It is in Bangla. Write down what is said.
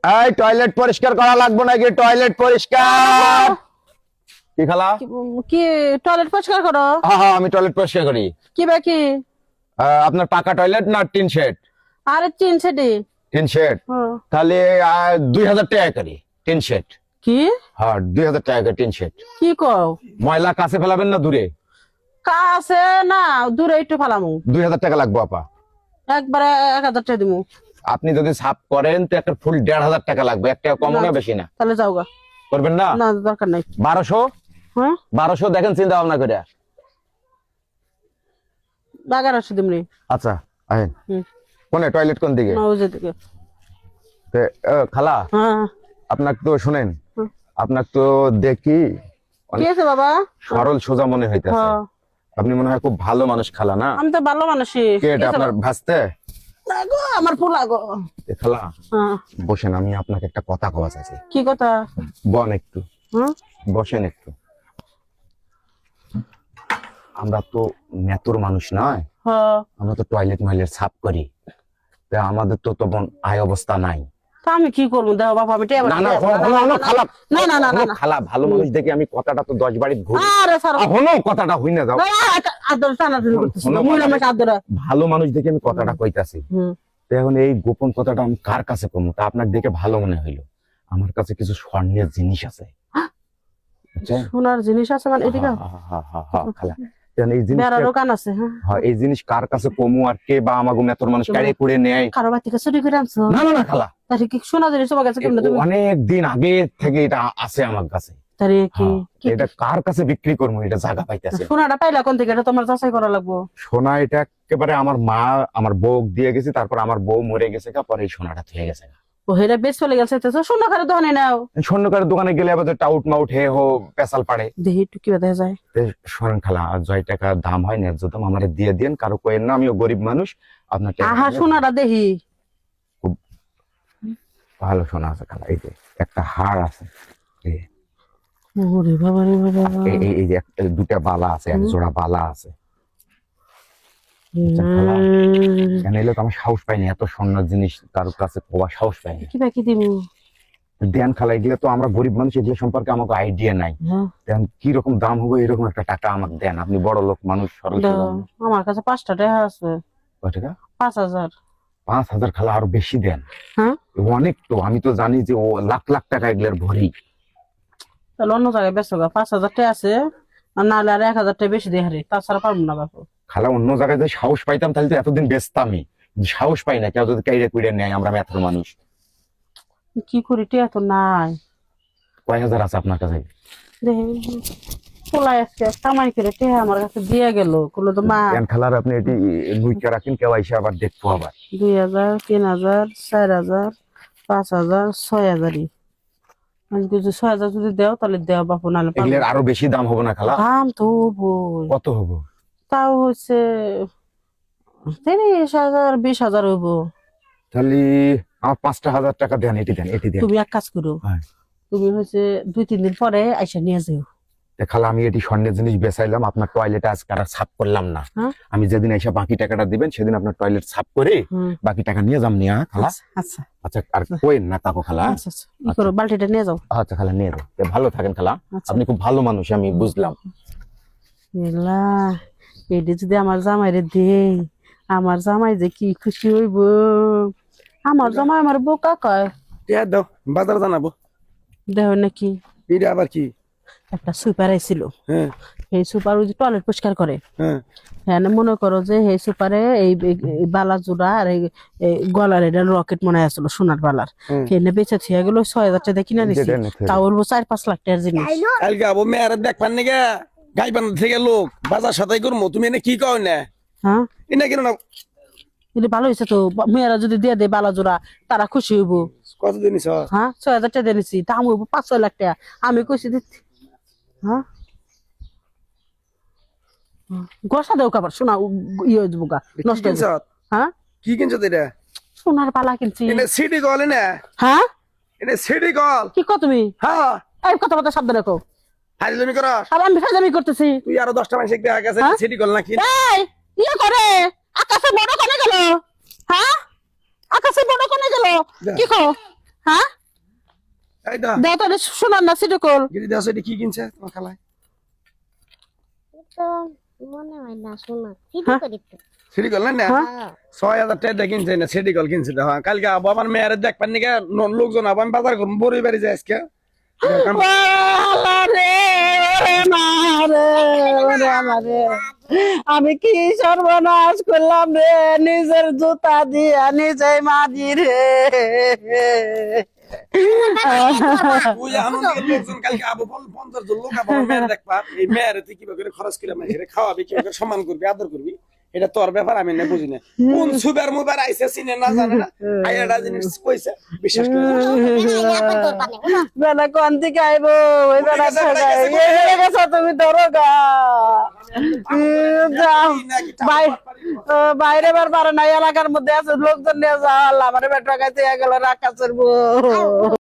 এই টয়লেট পরিষ্কার করা লাগবে নাকি? টয়লেট পরিষ্কার। কি খালা? কি টয়লেট পরিষ্কার করো? হ্যাঁ হ্যাঁ, আমি টয়লেট পরিষ্কার করি। কি বাকি? আপনার পাকা টয়লেট না টিন শেড? আরে তিন সেটি। টিন শেড তাহলে 2000 টাকা করি টিন শেড। কি? হ্যাঁ 2000 টাকা করে টিন শেড। কি কও? ময়লা কাছে ফেলাবেন না দূরে? কাছে না দূরে একটু ফালামু। 2000 টাকা লাগবে আপা। একবারে 1000 টাকা দিমু। আপনি যদি সাফ করেন তো একটা ফুল 1500 টাকা লাগবে, একটা কম না বেশি না। তাহলে যাও গা। করবেন না? না দরকার নাই। 1200? হ্যাঁ 1200 দেখেন চিন্তা ভাবনা করে। 1100 দিমনি। আচ্ছা আহেন। কোনে টয়লেট কোন দিকে? না ওই যে দিকে। খালা হ্যাঁ আপনাকে তো শুনেন, আপনাকে তো দেখি কি আছে বাবা? সরল সোজা মনে হইতেছে। হ্যাঁ আপনি মনে হয় খুব ভালো মানুষ খালা না? আমি তো ভালো মানুষই। কে এটা আপনার ভাসতে? না গো আমার পোলা গো। খালা হ্যাঁ বসেন, আমি আপনাকে একটা কথা কওয়া চাইছি। কি কথা? বন একটু, হ্যাঁ বসেন একটু। আমরা তো মেতুর মানুষ নয়, হ্যাঁ আমরা তো টয়লেট ময়লেট সাফ করি, তা আমাদের তো তখন আয় অবস্থা নাই। তা আমি কি করবো? দেখো বাবা আমি না না হলো খালা, না না না না খালা ভালো মানুষ দেখে আমি কথাটা তো 10 বাড়ি ঘুরি। আরে স্যার হলো কথাটা হই না যাও। আদর টানাটানি করতেছি মহিলা আমাকে আদর। ভালো মানুষ দেখে আমি কথাটা কইতাছি। তো এখন এই গোপন কথাটা আমি কার কাছে কমু? তা আপনার দেখে ভালো মনে হইলো। আমার কাছে কিছু স্বর্ণের জিনিস আছে। সোনার জিনিস আছে মানে এদিকে খালা এই জিনিস, বেড়ার দোকান আছে। হ্যাঁ এই জিনিস কার কাছে কমু আর কে বা আমাগো মেতর মানুষ কাড়ে করে নেয়? কারো বাড়ি থেকে চুরি করে আনছো? না না না খালা, তাহলে কি সোনা জিনিস তোমার কাছে কেমনে? তুমি অনেক দিন আগে থেকে এটা আছে আমার কাছে। তাহলে কি এটা কার কাছে বিক্রি করবো? এটা জায়গা পাইতেছে। সোনাটা পাইলা কোন থেকে? এটা তোমার যাচাই করা লাগবো। সোনা এটা একেবারে আমার মা আমার বউ দিয়ে গেছে, তারপর আমার বউ মরে গেছে, পরে এই সোনাটা থেকে গেছে। ও হেরা বেশ চলে গেছে তো সোনা খারে দোকানে নাও। স্বর্ণকারের দোকানে গেলে আবার টাউট মাউট হে হো পেশাল পাড়ে। দেখি একটু কি দেখা যায়। স্বর্ণ খালা আর 6 টাকা দাম হয় ন্যায্য দাম আমারে দিয়ে দেন, কারো কইেন না, আমিও গরিব মানুষ। আপনার আহা সোনাটা দেখি। খুব ভালো সোনা আছে খালা, এই যে একটা হার আছে, ওরে বাবা রে বাবা, এই যে দুটা বালা আছে, এক জোড়া বালা আছে। কেন এলে তো আমার সাহস পাইনি, এত স্বর্ণের জিনিস কারো কাছে পাওয়ার সাহস পাইনি। কি বাকি দিমু? দেন খালা, এগুলো তো আমরা গরিব মানুষ, এগুলো সম্পর্কে আমাকে আইডিয়া নাই। দেন কি রকম দাম হবে এরকম একটা টাকা আমাকে দেন, আপনি বড় লোক মানুষ, সরল সোজা। আমার কাছে 5টা টাকা আছে। কয় টাকা? 5000। 5000 খালা, আরো বেশি দেন। হ্যাঁ অনেক তো, আমি তো জানি যে ও লাখ লাখ টাকা এগুলোর ভরি। তাহলে অন্য জায়গায় বেচো গা। 5000 টাকা আছে, আর নাহলে আর 1000 টাকা বেশি দেহারে, তাছাড়া পারবো না বাপু। খালা অন্য জায়গায় যদি সাহস পাইতাম তাহলে তো এতদিন বেচতামই, সাহস পাই না। কেউ যদি কাইরে কুইরে নেয়, আমরা মেথর মানুষ। কি করি? টিয়া তো নাই। কয় হাজার আছে আপনার কাছে? পোলাই আজকে কামাই করে টিয়া আমার কাছে দিয়ে গেল, কোনো তো মা। খালার আপনি এটি লুইকা রাখেন, কেউ আইসা আবার দেখবো আবার। 2000, 3000, 4000, 5000, 6000ই। আমি কিছু 6000 যদি দেও তাহলে দেও বাপু, নাহলে এগুলোর আরো বেশি দাম হবে না খালা? দাম তো হবো। কত হবো? তাও হচ্ছে 30,000, 20,000 হইবো। তাহলে আমার 5,000 টাকা দেন, এটি দেন, এটি দেন। তুমি এক কাজ করো, তুমি হচ্ছে 2-3 দিন পরে আইসা নিয়ে যাও। খালা আমি এটি স্বর্ণের জিনিস বেচাইলাম, আপনার টয়লেট আজকে আর সাফ করলাম না। আমি যেদিন এসে বাকি টাকাটা দিবেন সেদিন আপনার টয়লেট সাফ করে বাকি টাকা নিয়ে যাম। নিয়ে খালা আচ্ছা আচ্ছা, আর কোয়েন না তাকো খালা। আচ্ছা ই করো, বালতিটা নিয়ে যাও। আচ্ছা খালা নিয়ে যাও, ভালো থাকেন খালা, আপনি খুব ভালো মানুষ, আমি বুঝলাম। এলা এটি যদি আমার জামাইরে দেই, আমার জামাই যে কি খুশি হইব। আমার জামাই আমার বোকা কয়। দাও বাজার জানাবো। দেহ নাকি এটা আবার কি? একটা সুপার আইছিল, এই সুপার ওই যে টয়লেট পরিষ্কার করে। হ্যাঁ মনে করো যে এই সুপারে এই বালা জোড়া আর এই গলার এটা রকেট মনে আসলো সোনার বালার, এনে বেঁচে থিয়া গেল 6000 টাকা কিনা নিছি। তাও বলবো 4-5 লাখ টাকার জিনিস। কালকে আবো মেয়ের দেখবেন নাকি গাইবান থেকে লোক বাজার সাথে করবো, তুমি এনে কি কও না? হ্যাঁ এনে কেন না? এটা ভালো হয়েছে তো, মেয়েরা যদি দিয়ে দেয় বালা জোড়া তারা খুশি হইব। কত জিনিস? হ্যাঁ 6000 টাকা দিয়ে নিছি, দাম হইব 5-6 লাখ টাকা। আমি কইছি দিচ্ছি। হ্যাঁ গোসা দেও কাবার শোনা ইয়ে হয়ে যাবো গা, নষ্ট হয়ে যাবে। হ্যাঁ কি কিনছো এটা? সোনার পালা কিনছি। এনে সিটি কল না? হ্যাঁ এনে সিটি কল কি কও তুমি? হ্যাঁ এই কথা কথা শব্দ রাখো। ফাইজলামি করো? আর আমি ফাইজলামি করতেছি? তুই আরো 10টা মানুষ দেখা গেছে সিটি কল নাকি? এই ইয়ে করে আকাশে বড় কোনে গেল? হ্যাঁ আকাশে বড় কোনে গেল? কি কও? হ্যাঁ এই দা দাও তো শোনার না সিটি কল গিরি দাও সেটা কি কিনছে তোমার খালায় তো মনে হয় না শোনা সিটি করি তো সিটি কল না হ্যাঁ 6000 টাকা কিনছে না সিটি কল কিনছে তো হ্যাঁ কালকে আবু আমার মেয়ের দেখবেন নাকি লোকজন আবার আমি বাজার করব বড়ই বাড়ি যাই আজকে আমি কি সর্বনাশ করলাম রে নিজের জুতা দিয়া নিজে মাজি রে ওই আমাদের লোকজন কালকে আবু 50 জন লোক আবার মেয়ের দেখবা এই মেয়ের তুই কিভাবে করে খরচ করে মেয়ের খাওয়াবি কিভাবে করে সম্মান করবি আদর করবি এটা তোর ব্যাপার আমি না বুঝি না কোন সুবের মুবার আইছে চিনে না জানে না আইয়াটা জিনিস কইছে বিশ্বাস করে বেলা কোন দিকে আইবো ওই বেলা গেছো তুমি ধরো গা যাও বাইরে বার পারে না এলাকার মধ্যে আছে লোকজন নিয়ে যাও আল্লাহ আমার বেটা কাছে গেল রাখা চলবো